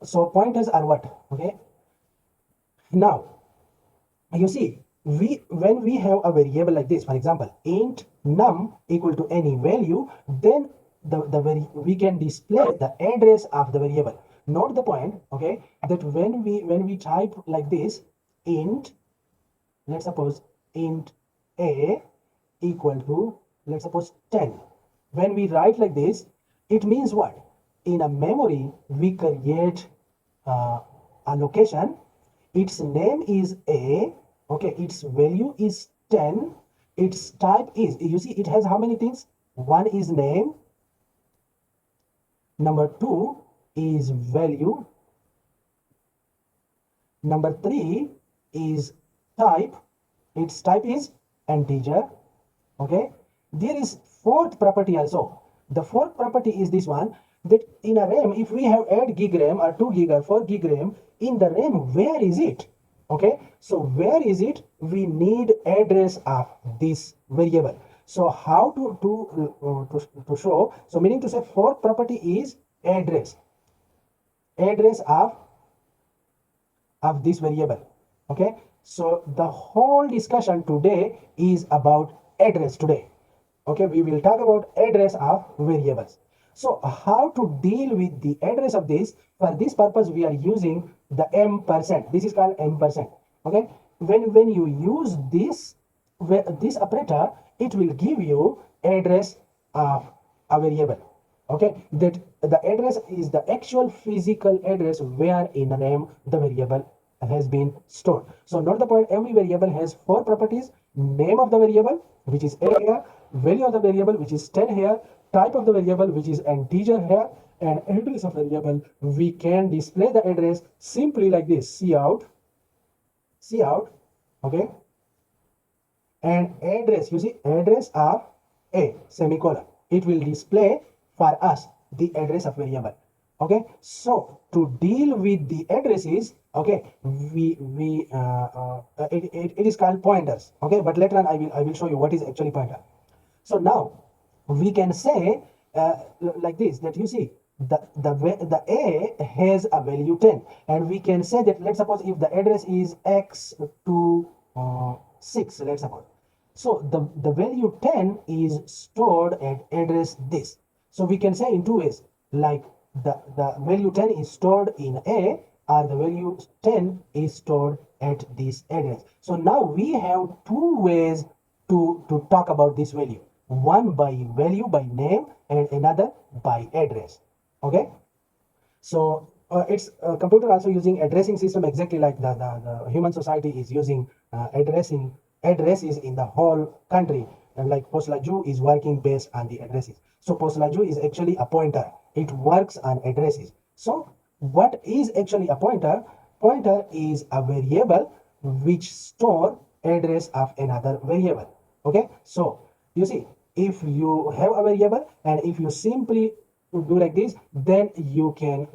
so pointers are what? Okay, now you see, when we have a variable like this, for example, int num equal to any value, then we can display the address of the variable. Note the point, okay, that when we type like this, int, let's suppose int a equal to, let's suppose 10. When we write like this, it means what? In a memory, we create a location. Its name is a, okay, its value is 10, its type is, you see, it has how many things? One is name, number two is value, number three is type, its type is integer. Okay, there is fourth property also. The fourth property is this one, that in a RAM, if we have 8 gig RAM or 2 gig or 4 gig RAM, in the RAM, where is it? Okay, so where is it? We need address of this variable. So how to show? So meaning to say, fourth property is address of this variable. Okay, so the whole discussion today is about address today. Okay, we will talk about address of variables. So how to deal with the address of this? For this purpose, we are using the %. This is called %. Okay, when you use this operator, it will give you address of a variable. Okay, that the address is the actual physical address where in RAM the variable has been stored. So note the point, every variable has four properties: name of the variable, which is a here, value of the variable, which is 10 here, type of the variable, which is integer here, and address of the variable. We can display the address simply like this: cout, okay, and address, you see, address of a semicolon. It will display for us the address of variable. Okay, so to deal with the addresses, okay, it is called pointers. Okay, but later on I will show you what is actually pointer. So now we can say like this, that you see, the a has a value 10, and we can say that, let's suppose if the address is x26, let's suppose, so the value 10 is stored at address this. So we can say in two ways, like the value 10 is stored in a, or the value 10 is stored at this address. So now we have two ways to talk about this value: one by value, by name, and another by address. Okay, so it's computer also using addressing system, exactly like the human society is using addresses in the whole country. And like Postlaju is working based on the addresses. So Postlaju is actually a pointer. It works on addresses. So what is actually a pointer? Pointer is a variable which store address of another variable. Okay, so you see, if you have a variable and if you simply do like this, then you can,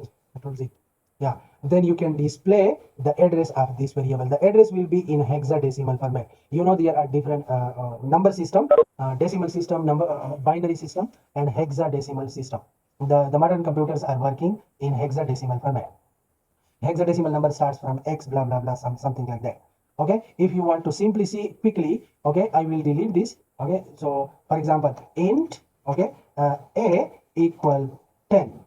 yeah, then you can display the address of this variable. The address will be in hexadecimal format. You know, there are different number system, decimal system, number binary system, and hexadecimal system. The modern computers are working in hexadecimal format. Hexadecimal number starts from x blah blah blah, something like that. Okay, if you want to simply see quickly, okay, I will delete this. Okay, so for example, int, okay, a equal 10.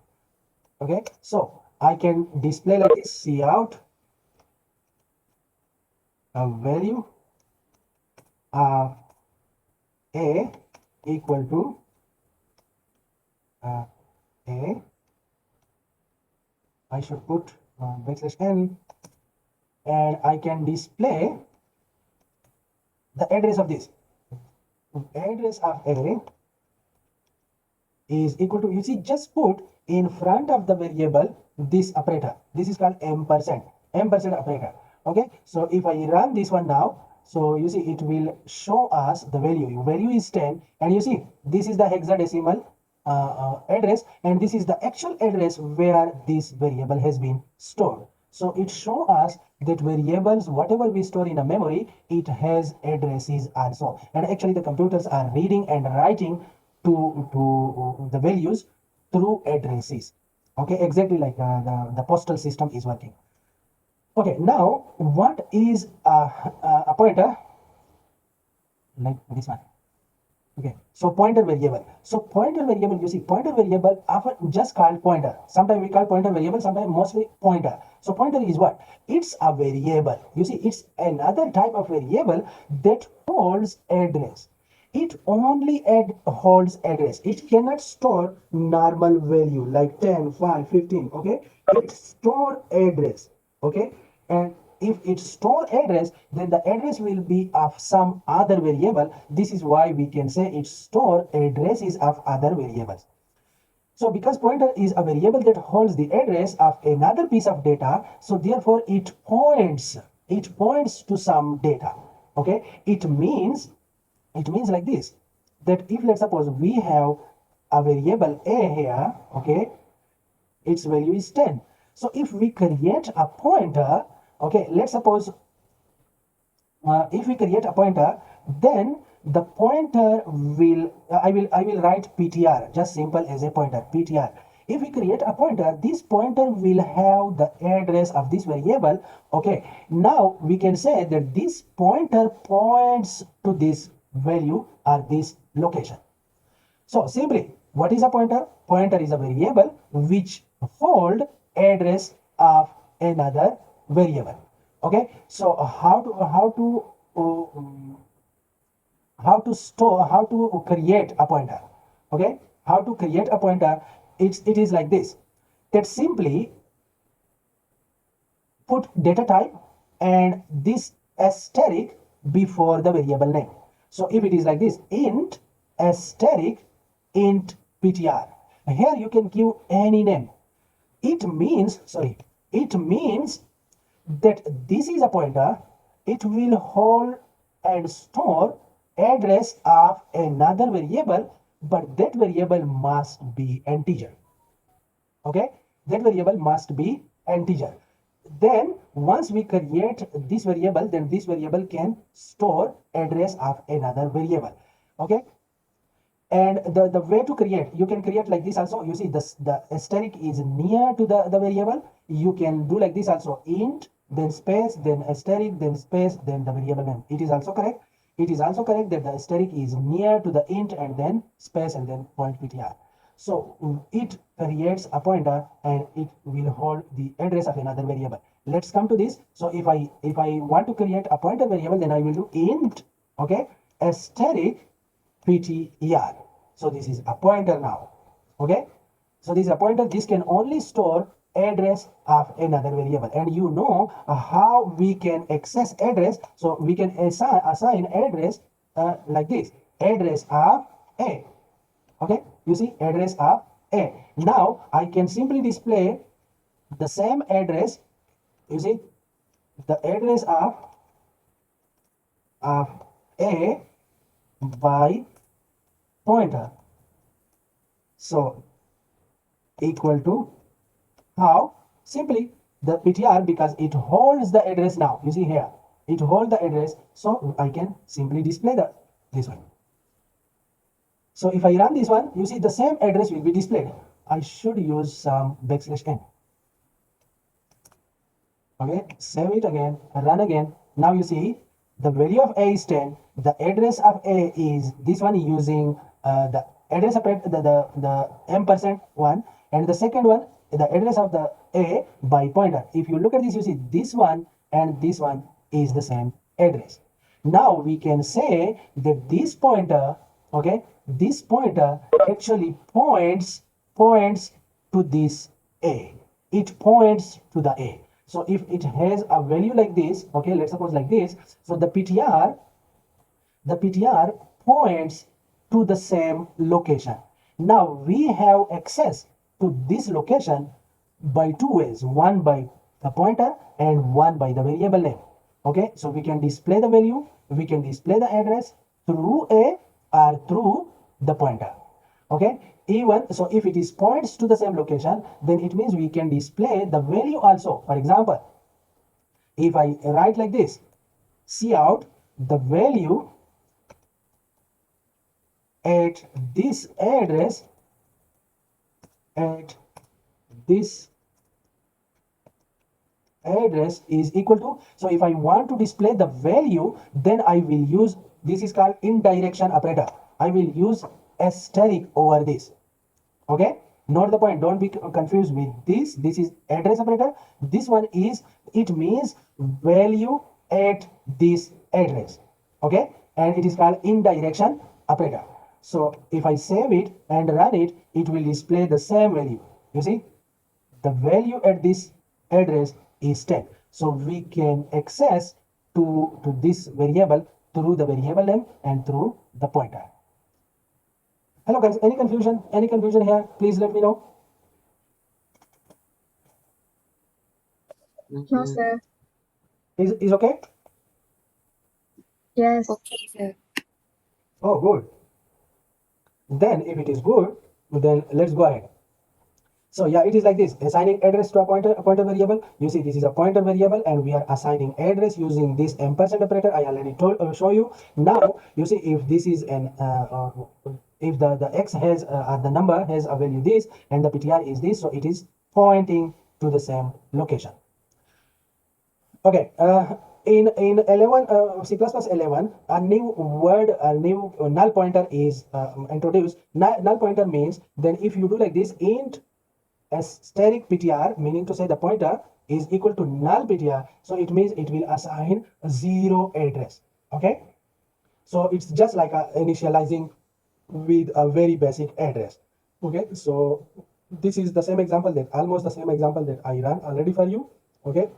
Okay, so I can display like this: cout a value of a equal to a, I should put \n, and I can display the address of this. Address of a is equal to, you see, just put in front of the variable this operator. This is called M% operator. Okay, so if I run this one now, so you see it will show us the value is 10, and you see this is the hexadecimal address, and this is the actual address where this variable has been stored. So it shows us that variables, whatever we store in a memory, it has addresses also. And actually the computers are reading and writing to the values through addresses. Okay, exactly like the postal system is working. Okay, now what is a pointer? Like this one. Okay, so pointer variable. So pointer variable, you see, pointer variable often just called pointer. Sometimes we call pointer variable, sometimes mostly pointer. So pointer is what? It's a variable. You see, it's another type of variable that holds address. It only holds address. It cannot store normal value like 10, 5, 15. Okay, it store address. Okay, and if it store address, then the address will be of some other variable. This is why we can say it store addresses of other variables. So because pointer is a variable that holds the address of another piece of data, so therefore it points to some data. Okay, it means like this, that if let's suppose we have a variable a here, okay, its value is 10. So if we create a pointer, okay, let's suppose if we create a pointer, then the pointer will I will write ptr, just simple as a pointer, ptr. If we create a pointer, this pointer will have the address of this variable. Okay, now we can say that this pointer points to this value or this location. So simply, what is a pointer? Pointer is a variable which hold address of another variable. Okay, so how to create a pointer? Okay, how to create a pointer? It is like this. That simply put data type and this asterisk before the variable name. So if it is like this, int asterisk int ptr. Here you can give any name. It means that this is a pointer. It will hold and store address of another variable, but that variable must be integer. Okay, that variable must be integer. Then once we create this variable, then this variable can store address of another variable. Okay, and the way to create, you can create like this also. You see this, the asterisk is near to the variable. You can do like this also, int then space then asterisk then space then the variable name. It is also correct. It is also correct that the asterisk is near to the int and then space and then point ptr. So it creates a pointer and it will hold the address of another variable. Let's come to this. So if I want to create a pointer variable, then I will do int, okay, asterisk ptr. So this is a pointer now. Okay, so this is a pointer. This can only store address of another variable, and you know how we can access address. So we can assign address like this, address of a. Okay, you see, address of a. Now I can simply display the same address. You see, the address of a by pointer. So equal to how? Simply the ptr, because it holds the address. Now you see here, it holds the address, so I can simply display this one. So if I run this one, you see the same address will be displayed. I should use some \n. Okay, save it again, run again. Now you see the value of a is 10. The address of a is this one, using the address of the ampersand one, and the second one, the address of the a by pointer. If you look at this, you see this one and this one is the same address. Now we can say that this pointer, okay, this pointer actually points to this a. It points to the a. So if it has a value like this, okay, let's suppose like this, so the ptr points to the same location. Now we have access to this location by two ways, one by the pointer and one by the variable name. Okay, so we can display the value, we can display the address through a or through the pointer. Okay, even so, if it is points to the same location, then it means we can display the value also. For example, if I write like this, see out the value at this address, at this address is equal to, so if I want to display the value, then I will use, this is called indirection operator. I will use asterisk over this. Okay, note the point, don't be confused with this. This is address operator. This one is, it means value at this address. Okay, and it is called indirection operator. So if I save it and run it, it will display the same value. You see, the value at this address is 10. So we can access to this variable through the variable name and through the pointer. Hello guys, any confusion? Any confusion here? Please let me know. No, sir. Is okay? Yes. Okay, sir. Oh, good. Then if it is good, then let's go ahead. So yeah, it is like this, assigning address to a pointer variable. You see, this is a pointer variable and we are assigning address using this ampersand operator. I already show you. Now you see, if this is an if the x has the number has a value this and the PTR is this, so it is pointing to the same location. Okay, in 11 C++ 11, a new word, a new null pointer is introduced. Null pointer means, then if you do like this, int asterisk PTR, meaning to say the pointer is equal to null PTR, so it means it will assign a 0 address. Okay, so it's just like initializing with a very basic address. Okay, so this is the same example, that almost the same example that I ran already for you. Okay,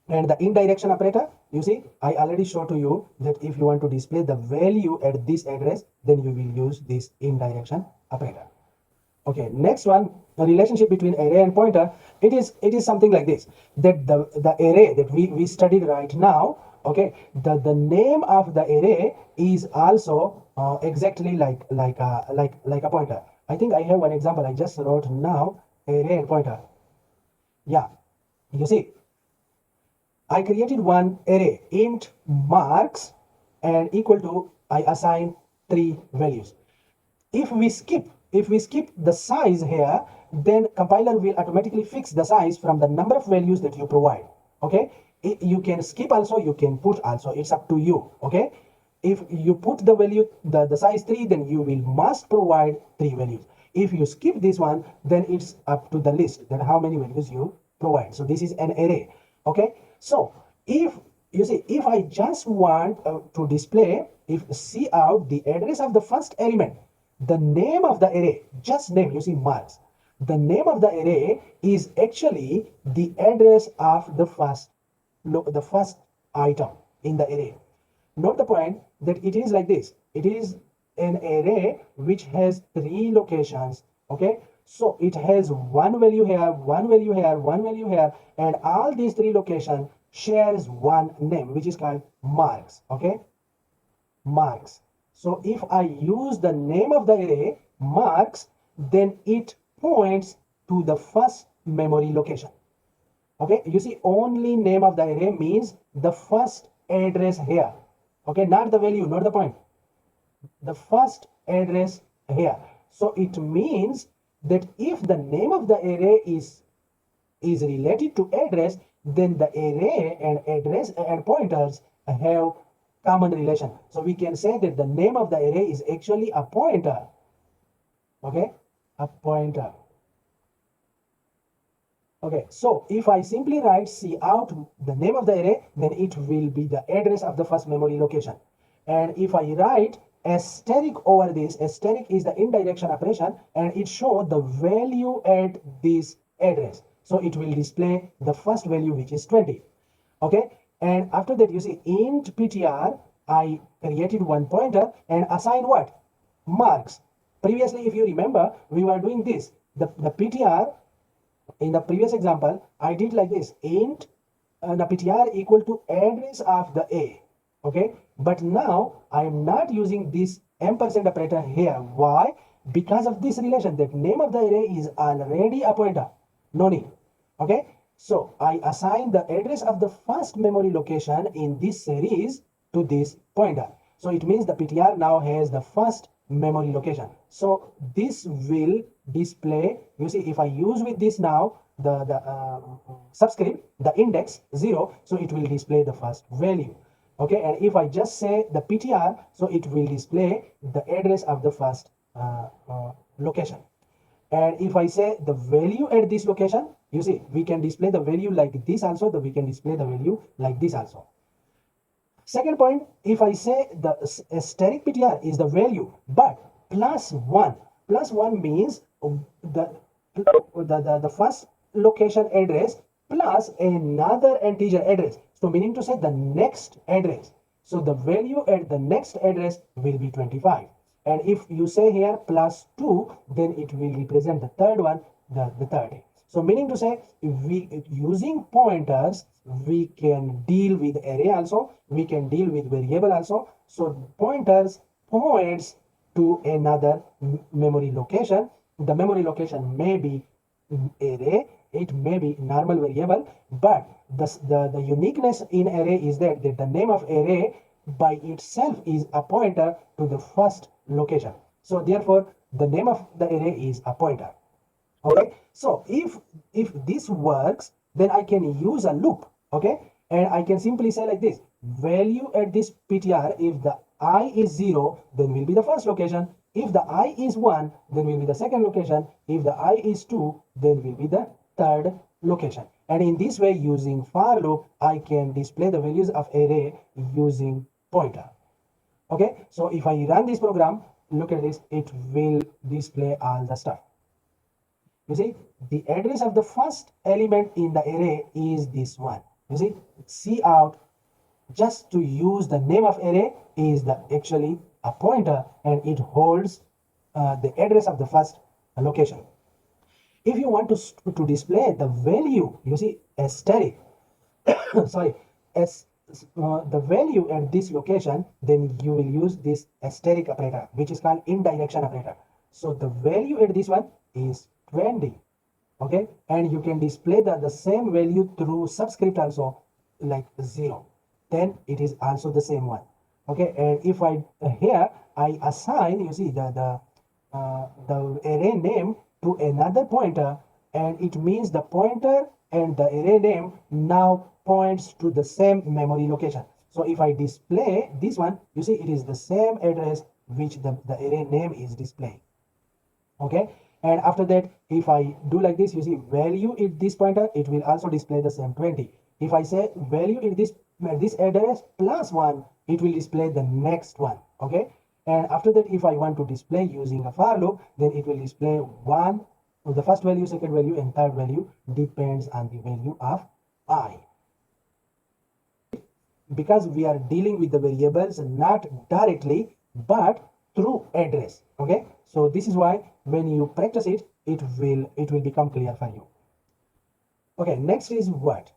and the indirection operator, you see, I already showed to you that if you want to display the value at this address, then you will use this indirection operator. Okay, next one, the relationship between array and pointer. It is something like this, that the array that we studied right now, okay, the name of the array is also exactly like a pointer. I think I have one example I just wrote now, array and pointer. Yeah, you see, I created one array, int marks, and equal to, I assign 3 values. If we skip the size here, then compiler will automatically fix the size from the number of values that you provide. Okay, you can skip also, you can put also, it's up to you. Okay, if you put the value, the size 3, then you will must provide 3 values. If you skip this one, then it's up to the list that how many values you provide. So this is an array. Okay, so if you see, if I just want to display, if see out the address of the first element, the name of the array, just name, you see marks, the name of the array is actually the address of the first item in the array. Note the point that it is like this, it is an array which has 3 locations. Okay, so it has one value here, one value here, one value here, and all these 3 locations shares one name, which is called marks. Okay, marks. So if I use the name of the array marks, then it points to the first memory location. Okay, you see, only name of the array means the first address here. Okay, not the value, not the point, the first address here. So it means that if the name of the array is related to address, then the array and address and pointers have common relation. So we can say that the name of the array is actually a pointer. Okay, a pointer. Okay, so if I simply write cout the name of the array, then it will be the address of the first memory location. And if I write asterisk over this, asterisk is the indirection operation, and it shows the value at this address. So it will display the first value, which is 20. Okay, and after that, you see, int ptr, I created one pointer and assigned what? Marks. Previously, if you remember, we were doing this. The ptr in the previous example, I did like this, int the ptr equal to address of the A. Okay, but now I am not using this ampersand operator here. Why? Because of this relation, that name of the array is already a pointer. No need. Okay, so I assign the address of the first memory location in this series to this pointer. So it means the ptr now has the first memory location. So this will display, you see, if I use with this now, subscript, the index 0, so it will display the first value. Okay, and if I just say the PTR, so it will display the address of the first location. And if I say the value at this location, you see, we can display the value like this also, we can display the value like this also. Second point, if I say the steric PTR is the value, but plus one means the first location address plus another integer address. So meaning to say the next address. So the value at the next address will be 25. And if you say here plus 2, then it will represent the third one, the 30. So meaning to say, if we using pointers, we can deal with array also, we can deal with variable also. So pointers points to another memory location. The memory location may be array, it may be normal variable, but the uniqueness in array is that the name of array by itself is a pointer to the first location. So therefore, the name of the array is a pointer. Okay, so if this works, then I can use a loop. Okay, and I can simply say like this: value at this PTR, if the I is 0, then will be the first location. If the I is 1, then will be the second location. If the I is 2, then will be the third location. And in this way, using for loop, I can display the values of array using pointer. Okay, so if I run this program, look at this, it will display all the stuff. You see, the address of the first element in the array is this one. You see, C out just to use the name of array is the actually a pointer, and it holds the address of the first location. If you want to display the value, you see asterisk, sorry, as the value at this location, then you will use this asterisk operator, which is called indirection operator. So the value at this one is 20. Okay, and you can display the same value through subscript also, like 0, then it is also the same one. Okay, and if I here I assign, you see the array name to another pointer, and it means the pointer and the array name now points to the same memory location. So if I display this one, you see it is the same address which the array name is displaying. Okay, and after that, if I do like this, you see value in this pointer, it will also display the same 20. If I say value in this address plus 1, it will display the next one. Okay, and after that, if I want to display using a for loop, then it will display one, the first value, second value, and third value depends on the value of I. Because we are dealing with the variables not directly but through address. Okay, so this is why when you practice it, it will become clear for you. Okay, next is what?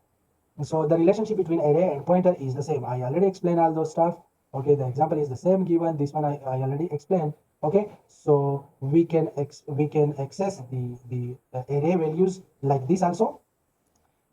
So the relationship between array and pointer is the same. I already explained all those stuff. Okay, the example is the same given. This one I already explained. Okay, so we can access the array values like this also.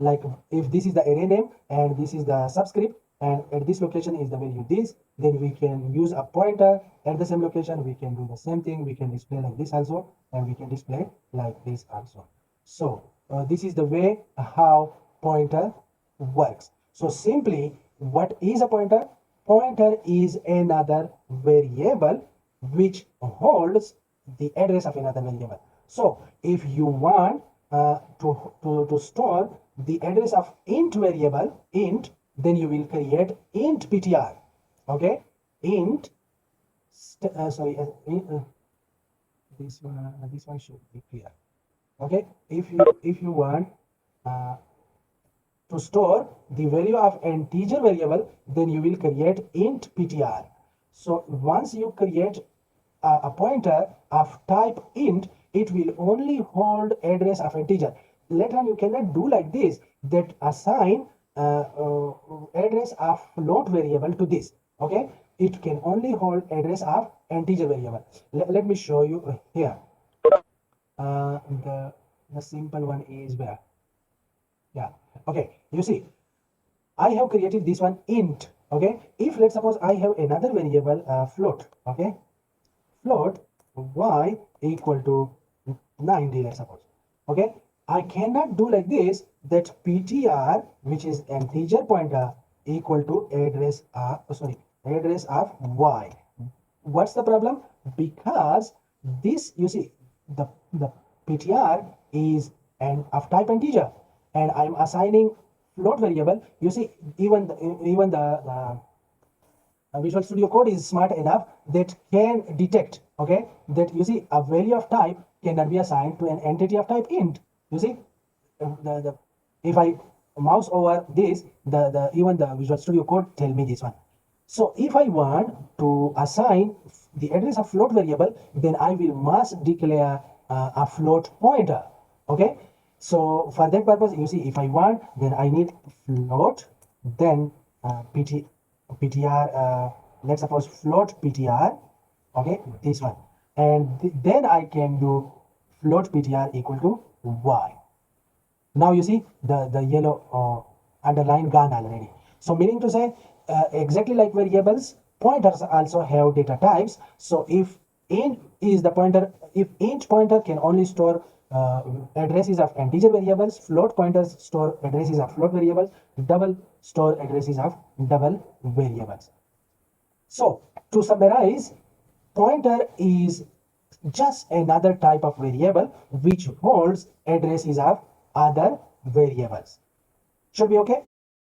Like if this is the array name and this is the subscript, and at this location is the value this, then we can use a pointer at the same location. We can do the same thing. We can display like this also, and we can display like this also. So this is the way how pointer works. So simply, what is a pointer? Pointer is another variable which holds the address of another variable. So if you want to store the address of int variable, int, then you will create int ptr. Okay, int this one should be clear. Okay, if you want to store the value of integer variable, then you will create int ptr. So once you create a pointer of type int, it will only hold address of integer. Later on, you cannot do like this, that assign address of float variable to this. Okay, it can only hold address of integer variable. Let me show you here. The simple one is where, yeah, okay, you see I have created this one int. Okay, if let's suppose I have another variable float. Okay, float y equal to 90, let's suppose. Okay, I cannot do like this, that ptr, which is integer pointer, equal to address of y. What's the problem? Because this, you see, the ptr is an of type integer, and I'm assigning float variable. You see, even the Visual Studio Code is smart enough that can detect, okay, that you see a value of type cannot be assigned to an entity of type int. You see, if I mouse over this, the even the Visual Studio Code tell me this one. So if I want to assign the address of float variable, then I will must declare a float pointer. Okay. So for that purpose, you see, if I want, then I need float, then ptr. Let's suppose float ptr. Okay, this one, and then I can do float ptr equal to y. Now you see the yellow underline gone already. So meaning to say, exactly like variables, pointers also have data types. So if int is the pointer, if int pointer can only store addresses of integer variables, float pointers store addresses of float variables, double store addresses of double variables. So to summarize, pointer is just another type of variable which holds addresses of other variables. Should be okay?